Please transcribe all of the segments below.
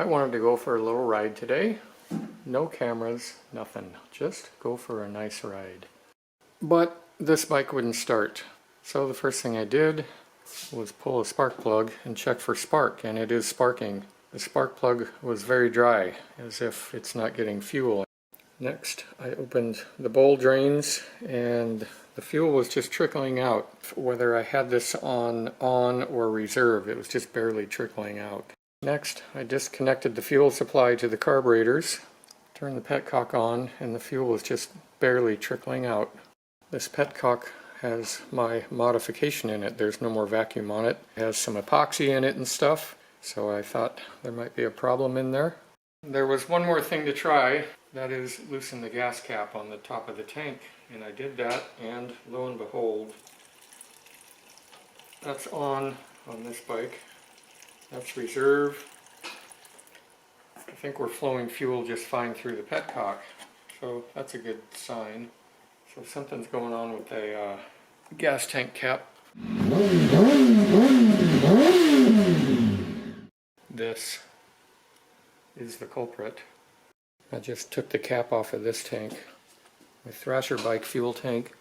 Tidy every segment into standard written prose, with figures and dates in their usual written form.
I wanted to go for a little ride today. No cameras, nothing. Just go for a nice ride. But this bike wouldn't start. So the first thing I did was pull a spark plug and check for spark, and it is sparking. The spark plug was very dry, as if it's not getting fuel. Next, I opened the bowl drains and the fuel was just trickling out. Whether I had this on or reserve, it was just barely trickling out. Next, I disconnected the fuel supply to the carburetors, turned the petcock on, and the fuel was just barely trickling out. This petcock has my modification in it. There's no more vacuum on it. It has some epoxy in it and stuff, so I thought there might be a problem in there. There was one more thing to try, that is loosen the gas cap on the top of the tank, and I did that, and lo and behold, that's on this bike. That's reserve. I think we're flowing fuel just fine through the petcock, so that's a good sign. So something's going on with the gas tank cap. This is the culprit. I just took the cap off of this tank, my Thrasher bike fuel tank.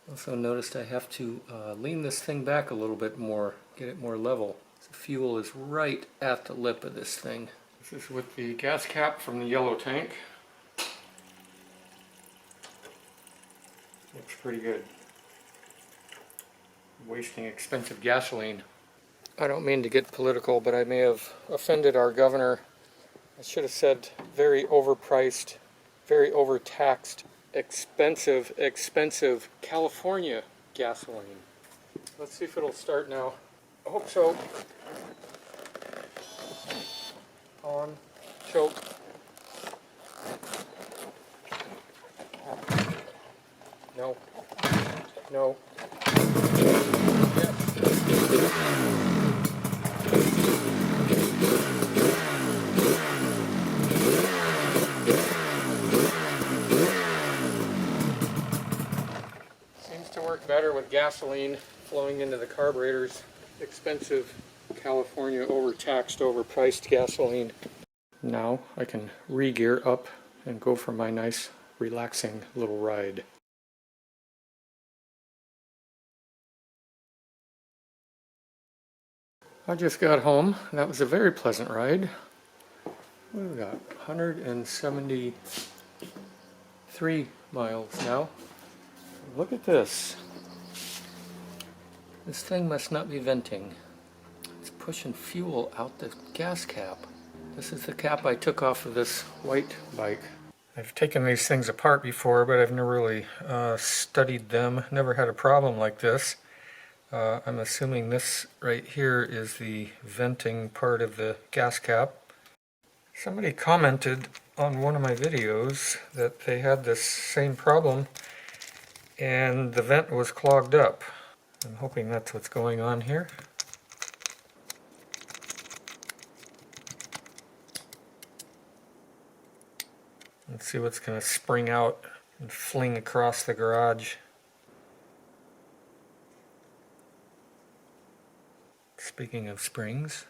Also noticed I have to lean this thing back a little bit more, get it more level. The fuel is right at the lip of this thing. This is with the gas cap from the yellow tank. Looks pretty good. Wasting expensive gasoline. I don't mean to get political, but I may have offended our governor. I should have said very overpriced, very overtaxed, expensive California gasoline. Let's see if it'll start now. I hope so. On, choke. No. No. Yeah. Seems to work better with gasoline flowing into the carburetors. Expensive California overtaxed, overpriced gasoline. Now I can re-gear up and go for my nice relaxing little ride. I just got home. That was a very pleasant ride. What have we got? 173 miles now. Look at this. This thing must not be venting. It's pushing fuel out the gas cap. This is the cap I took off of this white bike. I've taken these things apart before, but I've never really studied them. Never had a problem like this. I'm assuming this right here is the venting part of the gas cap. Somebody commented on one of my videos that they had this same problem and the vent was clogged up. I'm hoping that's what's going on here. Let's see what's going to spring out and fling across the garage. Speaking of springs,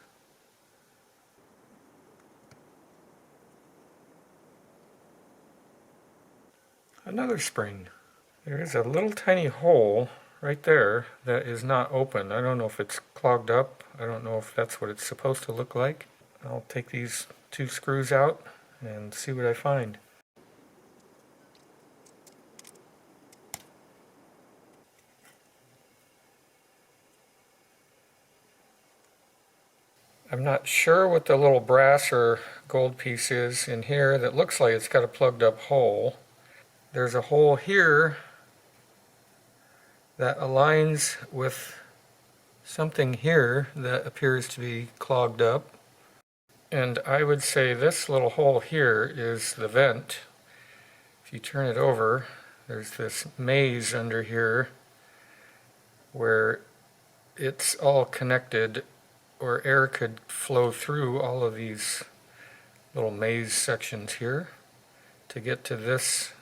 another spring. There is a little tiny hole right there that is not open. I don't know if it's clogged up. I don't know if that's what it's supposed to look like. I'll take these two screws out and see what I find. I'm not sure what the little brass or gold piece is in here that looks like it's got a plugged up hole. There's a hole here that aligns with something here that appears to be clogged up. And I would say this little hole here is the vent. If you turn it over, there's this maze under here where it's all connected, or air could flow through all of these little maze sections here to get to this,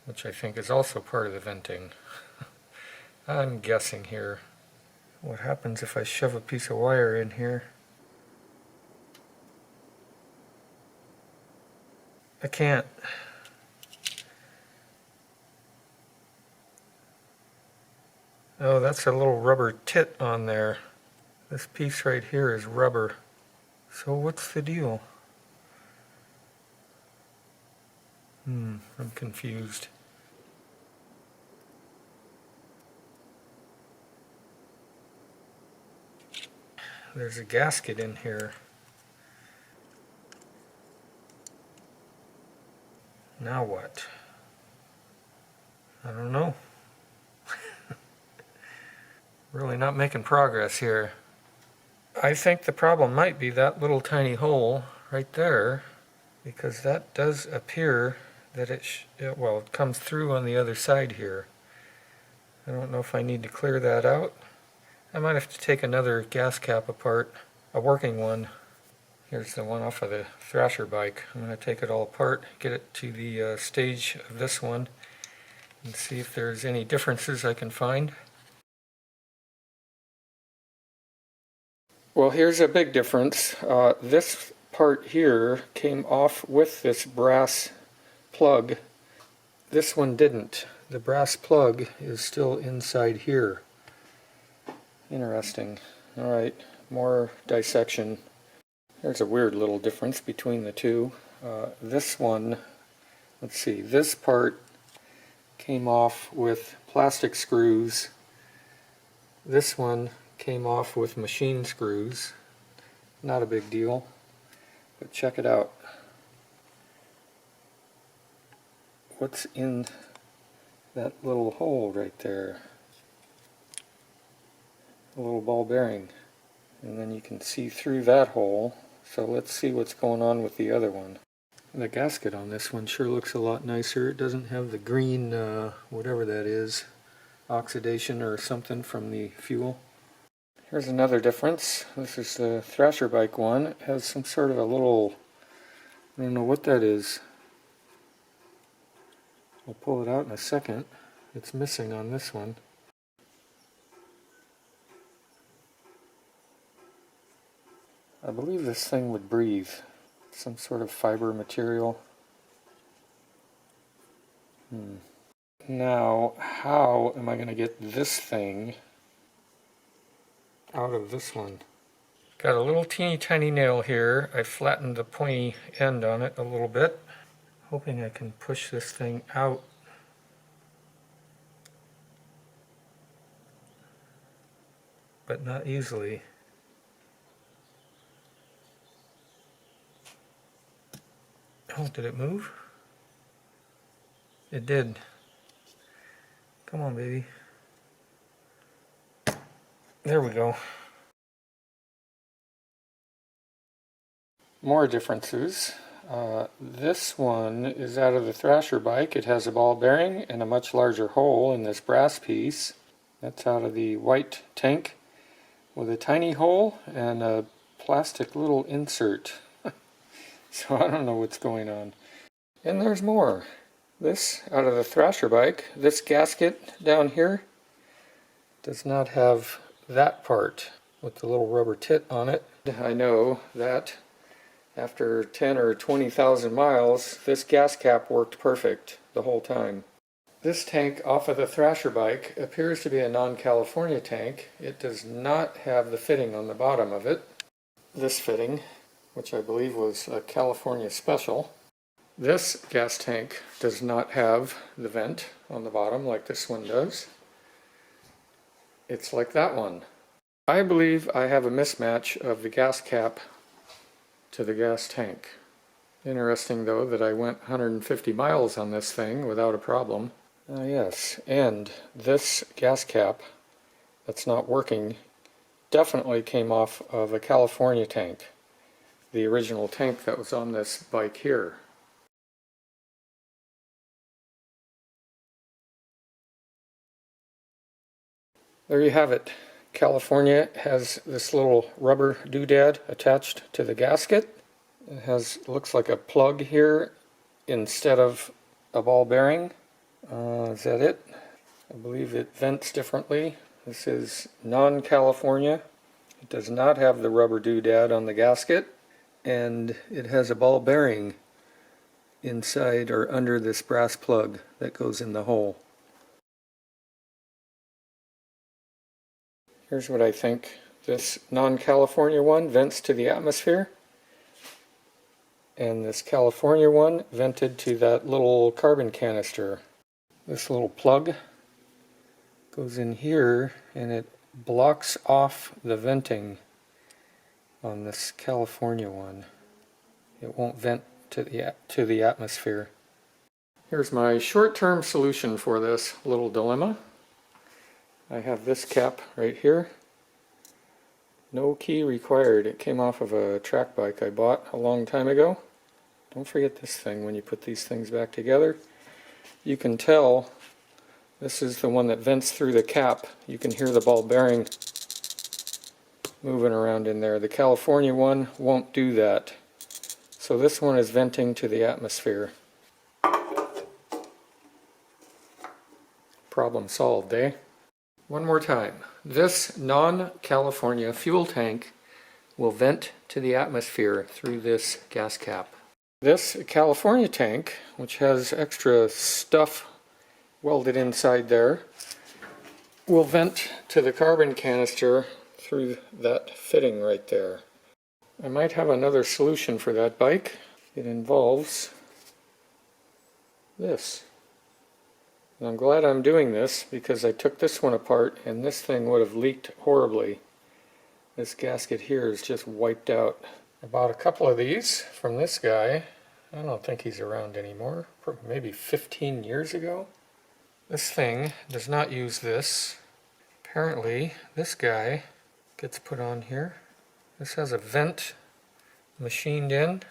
which I think is also part of the venting. I'm guessing here. What happens if I shove a piece of wire in here? I can't. Oh, that's a little rubber tit on there. This piece right here is rubber. So what's the deal? I'm confused. There's a gasket in here. Now what? I don't know. Really not making progress here. I think the problem might be that little tiny hole right there, because that does appear that it comes through on the other side here. I don't know if I need to clear that out. I might have to take another gas cap apart, a working one. Here's the one off of the Thrasher bike. I'm going to take it all apart, get it to the stage of this one, and see if there's any differences I can find. Well, here's a big difference. This part here came off with this brass plug. This one didn't. The brass plug is still inside here. Interesting. Alright, more dissection. There's a weird little difference between the two. This one, let's see, this part came off with plastic screws. This one came off with machine screws. Not a big deal, but check it out. What's in that little hole right there? A little ball bearing. And then you can see through that hole. So let's see what's going on with the other one. The gasket on this one sure looks a lot nicer. It doesn't have the green, whatever that is, oxidation or something from the fuel. Here's another difference. This is the Thrasher bike one. It has some sort of a little, I don't know what that is. I'll pull it out in a second. It's missing on this one. I believe this thing would breathe. Some sort of fiber material. Now, how am I going to get this thing out of this one? Got a little teeny tiny nail here. I flattened the pointy end on it a little bit, hoping I can push this thing out. But not easily. Oh, did it move? It did. Come on, baby. There we go. More differences. This one is out of the Thrasher bike. It has a ball bearing and a much larger hole in this brass piece. That's out of the white tank with a tiny hole and a plastic little insert. So I don't know what's going on. And there's more. This out of the Thrasher bike, this gasket down here does not have that part with the little rubber tit on it. I know that after 10 or 20,000 miles, this gas cap worked perfect the whole time. This tank off of the Thrasher bike appears to be a non-California tank. It does not have the fitting on the bottom of it. This fitting, which I believe was a California special. This gas tank does not have the vent on the bottom like this one does. It's like that one. I believe I have a mismatch of the gas cap to the gas tank. Interesting though that I went 150 miles on this thing without a problem. Yes, and this gas cap that's not working definitely came off of a California tank. The original tank that was on this bike here. There you have it. California has this little rubber doodad attached to the gasket. It has, looks like a plug here instead of a ball bearing. Is that it? I believe it vents differently. This is non-California. It does not have the rubber doodad on the gasket, and it has a ball bearing inside or under this brass plug that goes in the hole. Here's what I think. This non-California one vents to the atmosphere, and this California one vented to that little carbon canister. This little plug goes in here and it blocks off the venting on this California one. It won't vent to the atmosphere. Here's my short-term solution for this little dilemma. I have this cap right here. No key required. It came off of a track bike I bought a long time ago. Don't forget this thing when you put these things back together. You can tell this is the one that vents through the cap. You can hear the ball bearing moving around in there. The California one won't do that. So this one is venting to the atmosphere. Problem solved, eh? One more time. This non-California fuel tank will vent to the atmosphere through this gas cap. This California tank, which has extra stuff welded inside there, will vent to the carbon canister through that fitting right there. I might have another solution for that bike. It involves this. And I'm glad I'm doing this because I took this one apart and this thing would have leaked horribly. This gasket here is just wiped out. I bought a couple of these from this guy. I don't think he's around anymore. Maybe 15 years ago. This thing does not use this. Apparently this guy gets put on here. This has a vent machined in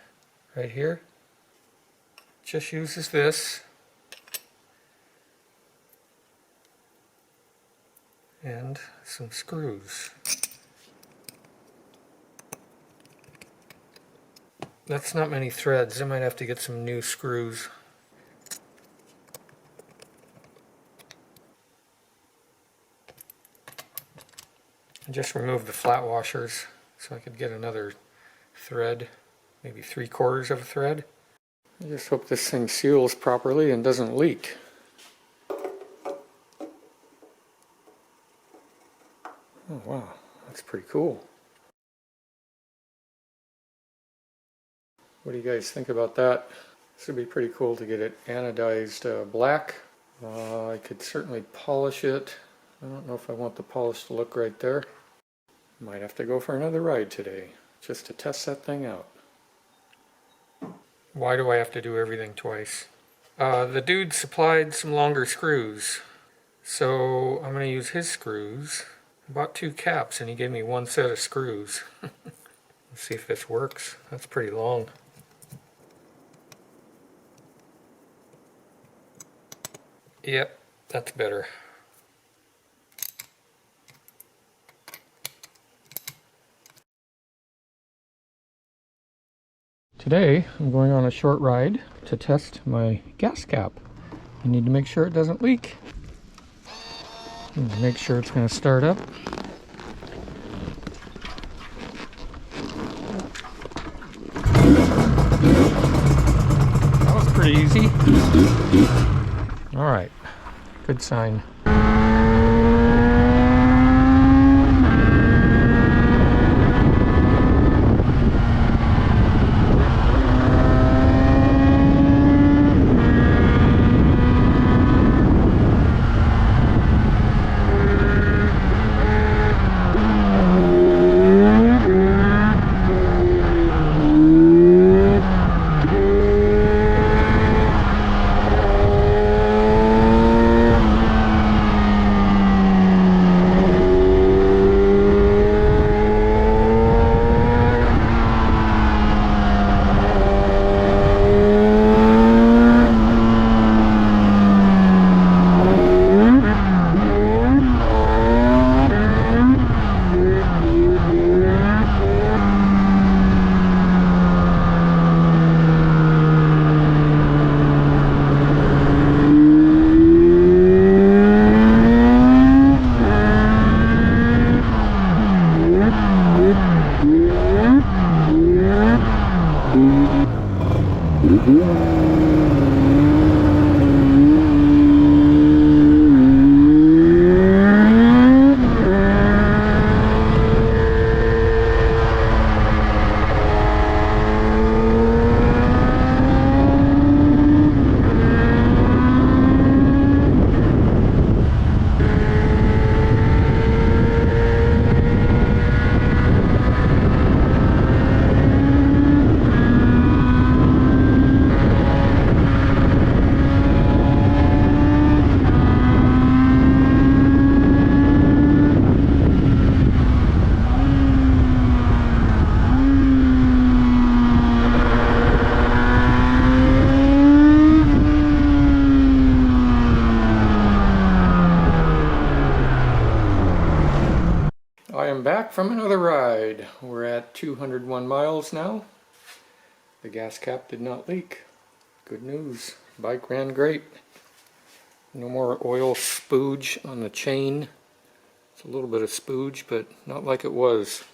right here. Just uses this. And some screws. That's not many threads. I might have to get some new screws. I just removed the flat washers so I could get another thread, maybe 3/4 of a thread. I just hope this thing seals properly and doesn't leak. Oh wow, that's pretty cool. What do you guys think about that? This would be pretty cool to get it anodized black. I could certainly polish it. I don't know if I want the polished look right there. Might have to go for another ride today just to test that thing out. Why do I have to do everything twice? The dude supplied some longer screws, so I'm going to use his screws. I bought 2 caps and he gave me 1 set of screws. Let's see if this works. That's pretty long. Yep, that's better. Today I'm going on a short ride to test my gas cap. I need to make sure it doesn't leak. Make sure it's going to start up. That was pretty easy. Alright, good sign. I am back from another ride. We're at 201 miles now. The gas cap did not leak. Good news. Bike ran great. No more oil spooge on the chain. It's a little bit of spooge, but not like it was.